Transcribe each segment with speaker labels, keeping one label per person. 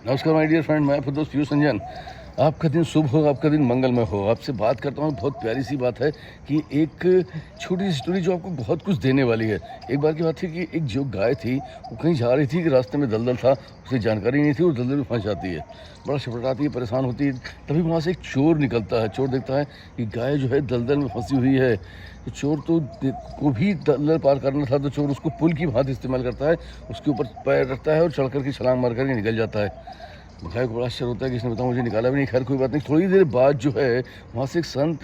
Speaker 1: नमस्कार my dear friend, मैं आपका दोस्त पीयूष रंजन। आपका दिन शुभ हो, आपका दिन मंगलमय हो। आपसे बात करता हूँ, बहुत प्यारी सी बात है कि एक छोटी सी स्टोरी जो आपको बहुत कुछ देने वाली है। एक बार की बात थी कि एक जो गाय थी वो कहीं जा रही थी कि रास्ते में दलदल था, उसे जानकारी नहीं थी और दलदल में फंस जाती है। बड़ा छटपटाती है, परेशान होती है। तभी वहाँ से एक चोर निकलता है। चोर देखता है कि गाय जो है दलदल में फंसी हुई है। तो चोर को भी दलदल पार करना था, तो चोर उसको पुल की भांति इस्तेमाल करता है। उसके ऊपर पैर रखता है और चढ़ कर के छलांग मार करके निकल जाता है। गाय को बड़ा आश्चर्य होता है कि इसने बताया मुझे निकाला भी नहीं। खैर कोई बात नहीं। थोड़ी देर बाद जो है वहाँ से एक संत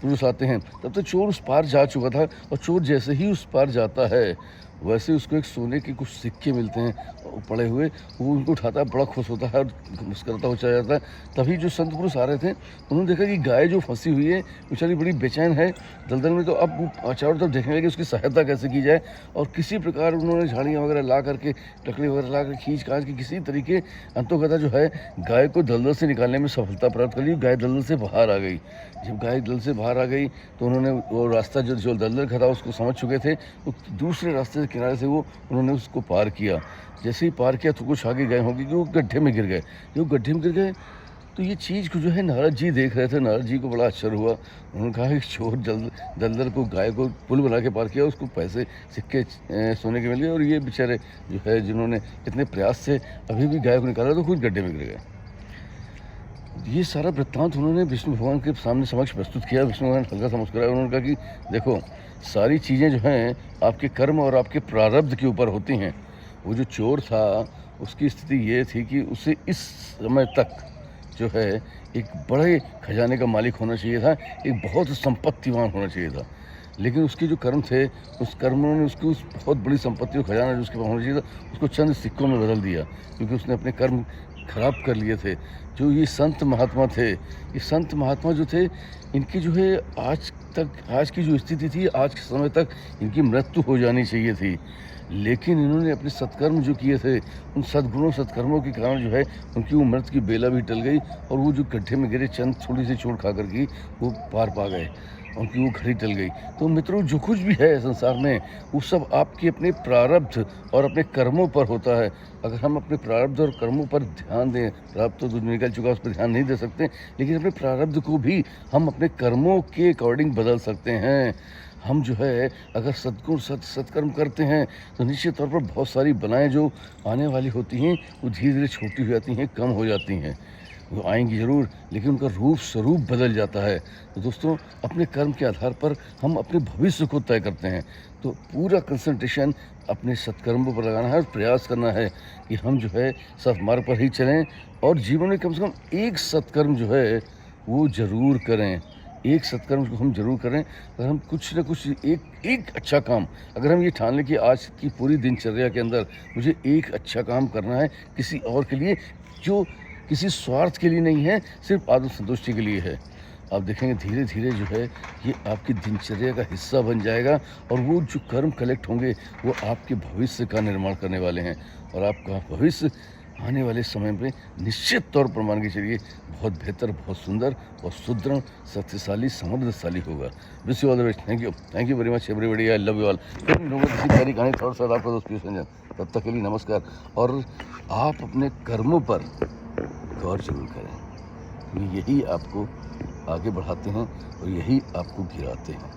Speaker 1: पुरुष आते हैं। तब तक चोर उस पार जा चुका था और चोर जैसे ही उस पार जाता है वैसे उसको एक सोने के कुछ सिक्के मिलते हैं और पड़े हुए। वो उनको उठाता है, बड़ा खुश होता है और मुस्कुराता हुआ चला जाता है। तभी जो संत पुरुष आ रहे थे उन्होंने देखा कि गाय जो फंसी हुई है बेचारी बड़ी बेचैन है दलदल में। तो अब वो चारों तरफ देखने लगे उसकी सहायता कैसे की जाए। और किसी प्रकार उन्होंने झाड़ियाँ वगैरह ला करके, लकड़ी वगैरह ला कर खींच खाच के किसी तरीके अंतोगता जो है गाय को दलदल से निकालने में सफलता प्राप्त कर ली। गाय दलदल से बाहर आ गई। जब गाय दलदल से बाहर आ गई तो उन्होंने वो रास्ता जो दलदल का था उसको समझ चुके थे। तो दूसरे रास्ते के किनारे से उन्होंने उसको पार किया। जैसे ही पार किया तो कुछ आगे गए होंगे कि वो गड्ढे में गिर गए। जब गड्ढे में गिर गए तो ये चीज़ को जो है नारद जी देख रहे थे। नारद जी को बड़ा आश्चर्य हुआ। उन्होंने कहा कि चोर दलदल को, गाय को पुल बना के पार किया, उसको पैसे सिक्के सोने के मिल गए और ये बेचारे जो है जिन्होंने इतने प्रयास से अभी भी गाय को निकाला तो खुद गड्ढे में गिर गए। ये सारा वृत्तांत उन्होंने विष्णु भगवान के सामने समक्ष प्रस्तुत किया। विष्णु भगवान हल्का सा मुस्कुराया। उन्होंने कहा कि देखो, सारी चीज़ें जो हैं आपके कर्म और आपके प्रारब्ध के ऊपर होती हैं। वो जो चोर था उसकी स्थिति ये थी कि उसे इस समय तक जो है एक बड़े खजाने का मालिक होना चाहिए था, एक बहुत संपत्तिवान होना चाहिए था। लेकिन उसके जो कर्म थे, उस कर्मों ने उसको उस बहुत बड़ी संपत्ति और खजाना जो उसके पास होना चाहिए था उसको चंद सिक्कों में बदल दिया, क्योंकि उसने अपने कर्म खराब कर लिए थे। जो ये संत महात्मा थे, ये संत महात्मा जो थे, इनकी जो है आज की जो स्थिति थी, आज के समय तक इनकी मृत्यु हो जानी चाहिए थी। लेकिन इन्होंने अपने सत्कर्म जो किए थे, उन सद्गुणों सत्कर्मों के कारण जो है उनकी वो मृत्यु की बेला भी टल गई और वो जो गड्ढे में गिरे चंद थोड़ी सी चोट खा कर की वो पार पा गए, उनकी वो घड़ी टल गई। तो मित्रों, जो कुछ भी है संसार में वो सब आपके अपने प्रारब्ध और अपने कर्मों पर होता है। अगर हम अपने प्रारब्ध और कर्मों पर ध्यान दें, प्रारब्ध तो निकल चुका, उस पर ध्यान नहीं दे सकते, लेकिन अपने प्रारब्ध को भी हम अपने कर्मों के अकॉर्डिंग बदल सकते हैं। हम जो है अगर सद्गुण सत्कर्म करते हैं तो निश्चित तौर पर बहुत सारी बलाएँ जो आने वाली होती हैं वो धीरे धीरे छोटी हो जाती हैं, कम हो जाती हैं। वो आएंगी ज़रूर, लेकिन उनका रूप स्वरूप बदल जाता है। तो दोस्तों, अपने कर्म के आधार पर हम अपने भविष्य को तय करते हैं। तो पूरा कंसंट्रेशन अपने सत्कर्मों पर लगाना है और प्रयास करना है कि हम जो है सत्मार्ग पर ही चलें और जीवन में कम से कम एक सत्कर्म जो है वो ज़रूर करें। एक सत्कर्म को हम ज़रूर करें। अगर हम कुछ न कुछ एक अच्छा काम, अगर हम ये ठान लें कि आज की पूरी दिनचर्या के अंदर मुझे एक अच्छा काम करना है किसी और के लिए, जो किसी स्वार्थ के लिए नहीं है, सिर्फ आत्म संतुष्टि के लिए है, आप देखेंगे धीरे धीरे जो है ये आपकी दिनचर्या का हिस्सा बन जाएगा और वो जो कर्म कलेक्ट होंगे वो आपके भविष्य का निर्माण करने वाले हैं। और आपका भविष्य आने वाले समय पे निश्चित तौर पर मान के चलिए बहुत बेहतर, बहुत सुंदर, बहुत सुदृढ़, शक्तिशाली, समृद्धशाली होगा। Wish you all the best. Thank you very much everybody. I love you all. फिर मिलूंगा किसी प्यारी कहानी और साथ आपका दोस्त पीयूष रंजन। तब तक के लिए नमस्कार। और आप अपने कर्मों पर गौर जरूर करें, क्योंकि यही आपको आगे बढ़ाते हैं और यही आपको गिराते हैं।